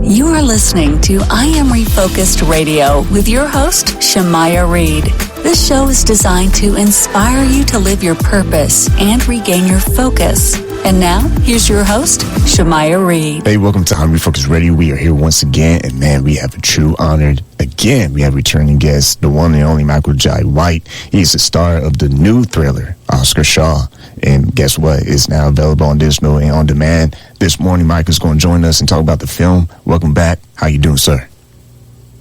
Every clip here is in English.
You are listening to I Am Refocused Radio with your host, Shamaya Reed. This show is designed to inspire you to live your purpose and regain your focus. And now, here's your host, Shamaya Reed. Hey, welcome to I Am Refocused Radio. We are here once again, and man, we have a true honor. Again, we have returning guest, the one and only Michael Jai White. He is the star of the new thriller, Oscar Shaw. And guess what? It's now available on digital and on demand. This morning, Mike is going to join us and talk about the film. Welcome back. How you doing, sir?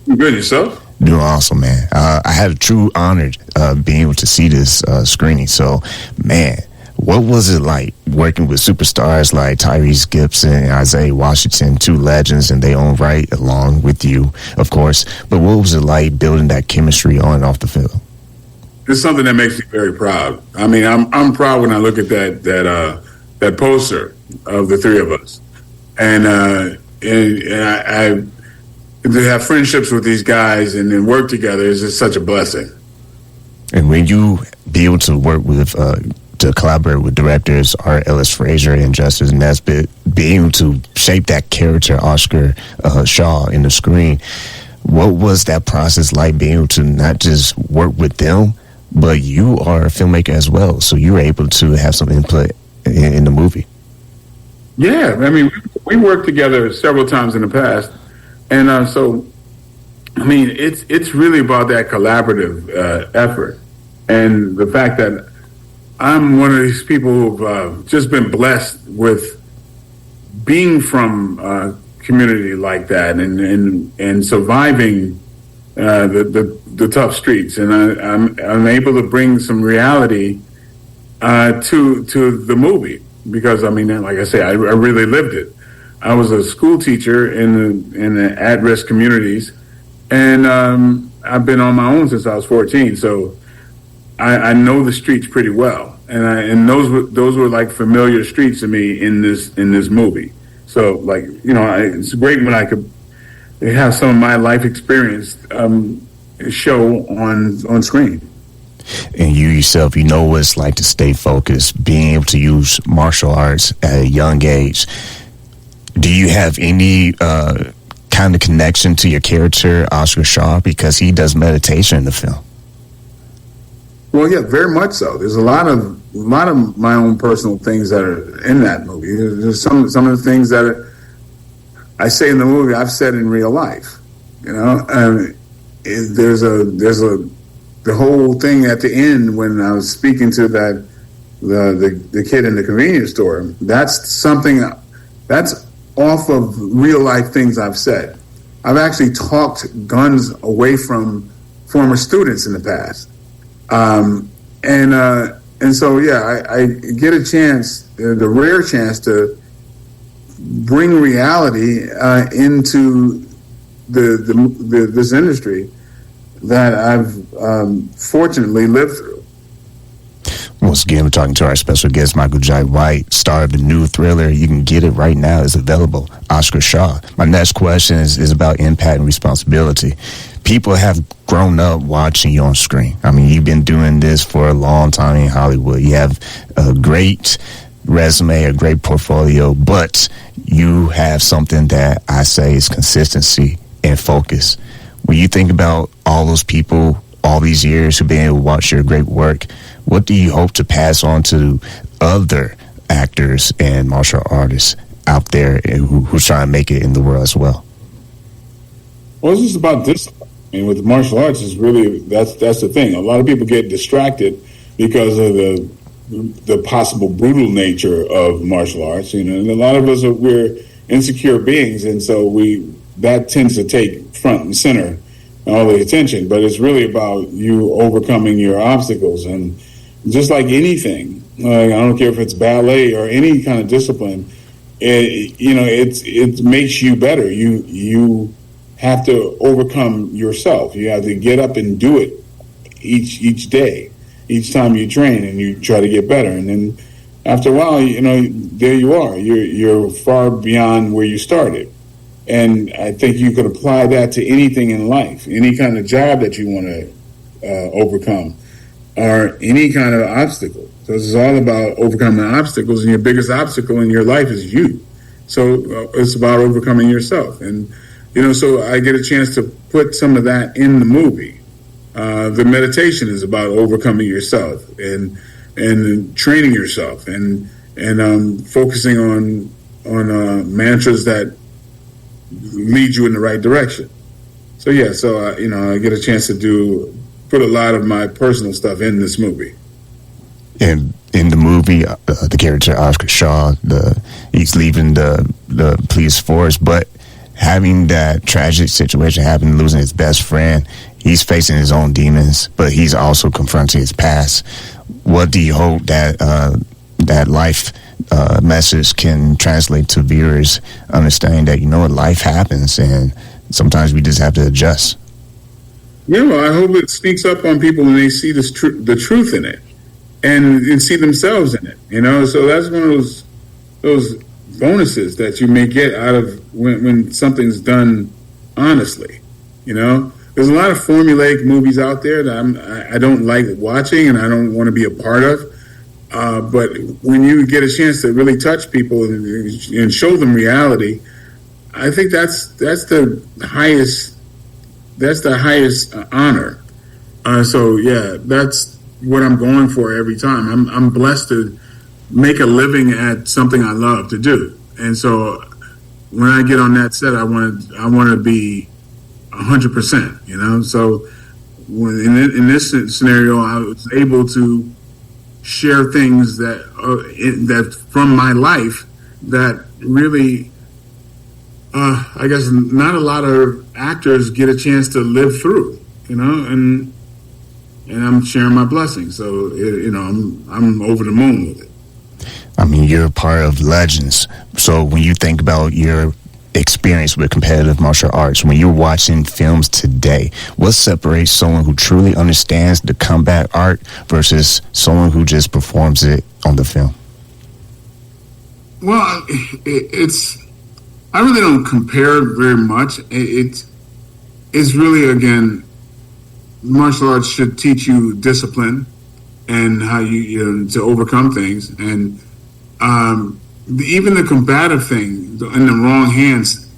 Good. Yourself? Doing awesome, man. I had a true honor being able to see this screening. So, man, what was it like working with superstars like Tyrese Gibson and Isaiah Washington, two legends in their own right, along with you, of course. But what was it like building that chemistry on and off the field? It's something that makes me very proud. I mean, I'm proud when I look at that poster of the three of us, and I to have friendships with these guys and then work together is just such a blessing. And when you be able to work with to collaborate with directors R. Ellis Frazier and Justice Nesbitt, being able to shape that character Oscar Shaw in the screen, what was that process like, being able to not just work with them, but you are a filmmaker as well, so you were able to have some input in the movie? Yeah, I mean, we worked together several times in the past, and so, I mean, it's really about that collaborative effort, and the fact that I'm one of these people who've just been blessed with being from a community like that and surviving the tough streets, and I'm able to bring some reality to the movie, because I mean, like I say, I really lived it. I was a school teacher in the at-risk communities, and I've been on my own since I was 14, so I know the streets pretty well, and those were like familiar streets to me in this movie. So, like, you know, it's great when I could have some of my life experience show on screen. And you yourself, you know what it's like to stay focused, being able to use martial arts at a young age. Do you have any kind of connection to your character, Oscar Shaw, because he does meditation in the film? Well, yeah, very much so. There's a lot of my own personal things that are in that movie. There's some of the things that I say in the movie I've said in real life. You know, there's the whole thing at the end when I was speaking to the kid in the convenience store. That's something that's off of real life things I've said. I've actually talked guns away from former students in the past. And so, yeah, I get a chance, the rare chance to bring reality into this industry that I've fortunately lived through. Once again, we're talking to our special guest, Michael Jai White, star of the new thriller. You can get it right now. It's available, Oscar Shaw. My next question is about impact and responsibility. People have grown up watching you on screen. I mean, you've been doing this for a long time in Hollywood. You have a great resume, a great portfolio, but you have something that I say is consistency and focus. When you think about all those people, all these years who've been able to watch your great work, what do you hope to pass on to other actors and martial artists out there who's trying to make it in the world as well? Well, it's just about discipline. I mean, with martial arts, is really that's the thing. A lot of people get distracted because of the possible brutal nature of martial arts. You know, and a lot of us we're insecure beings, and so that tends to take front and center all the attention. But it's really about you overcoming your obstacles, and just like anything, I don't care if it's ballet or any kind of discipline, it makes you better. You have to overcome yourself. You have to get up and do it each day, each time you train, and you try to get better. And then after a while, there you are. You're far beyond where you started. And I think you could apply that to anything in life, any kind of job that you want to overcome, or any kind of obstacle. So this is all about overcoming obstacles, and your biggest obstacle in your life is you. So it's about overcoming yourself. And, so I get a chance to put some of that in the movie. The meditation is about overcoming yourself and training yourself and focusing on mantras that lead you in the right direction. So I get a chance to put a lot of my personal stuff in this movie. And in the movie, the character Oscar Shaw, he's leaving the police force, but having that tragic situation happen, losing his best friend, he's facing his own demons, but he's also confronting his past. What do you hope that that life message can translate to viewers, understanding that life happens and sometimes we just have to adjust? Yeah, well, I hope it sneaks up on people when they see the truth in it and see themselves in it. So that's one of those bonuses that you may get out of when something's done honestly. There's a lot of formulaic movies out there that I don't like watching and I don't want to be a part of. But when you get a chance to really touch people and show them reality, I think that's the highest honor. That's what I'm going for every time. I'm blessed to make a living at something I love to do, and so when I get on that set, I want to be 100%. So when in this scenario, I was able to share things that from my life that really, I guess, not a lot of actors get a chance to live through. And I'm sharing my blessings. So I'm over the moon with it. I mean, you're part of legends. So when you think about your experience with competitive martial arts, when you're watching films today, what separates someone who truly understands the combat art versus someone who just performs it on the film? Well, I really don't compare very much. It's really, again, martial arts should teach you discipline and how you to overcome things. And even the combative thing in the wrong hands,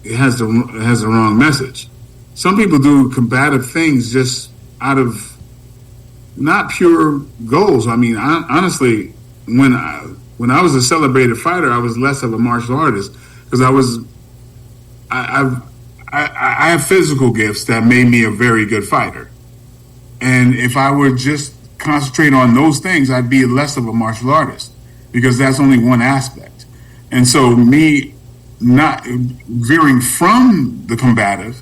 it has the wrong message. Some people do combative things just out of not pure goals. I mean, honestly, when I was a celebrated fighter, I was less of a martial artist because I have physical gifts that made me a very good fighter. And if I would just concentrate on those things, I'd be less of a martial artist because that's only one aspect. And so me not veering from the combative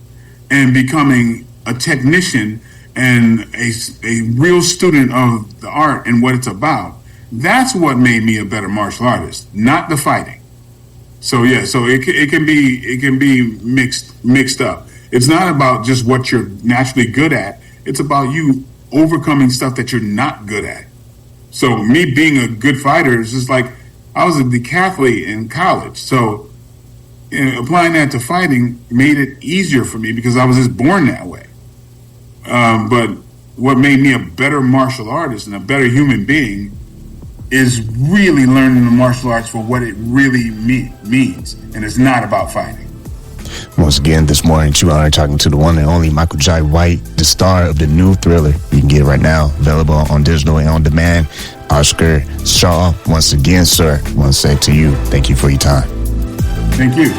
and becoming a technician and a real student of the art and what it's about, that's what made me a better martial artist, not the fighting. So it can be mixed up. It's not about just what you're naturally good at. It's about you overcoming stuff that you're not good at. So me being a good fighter is just like I was a decathlete in college. So applying that to fighting made it easier for me because I was just born that way. But what made me a better martial artist and a better human being is really learning the martial arts for what it really means. And it's not about fighting. Once again, this morning, you are talking to the one and only Michael Jai White, the star of the new thriller. You can get it right now, available on digital and on demand. Oscar Shaw, once again, sir, I want to say to you, thank you for your time. Thank you.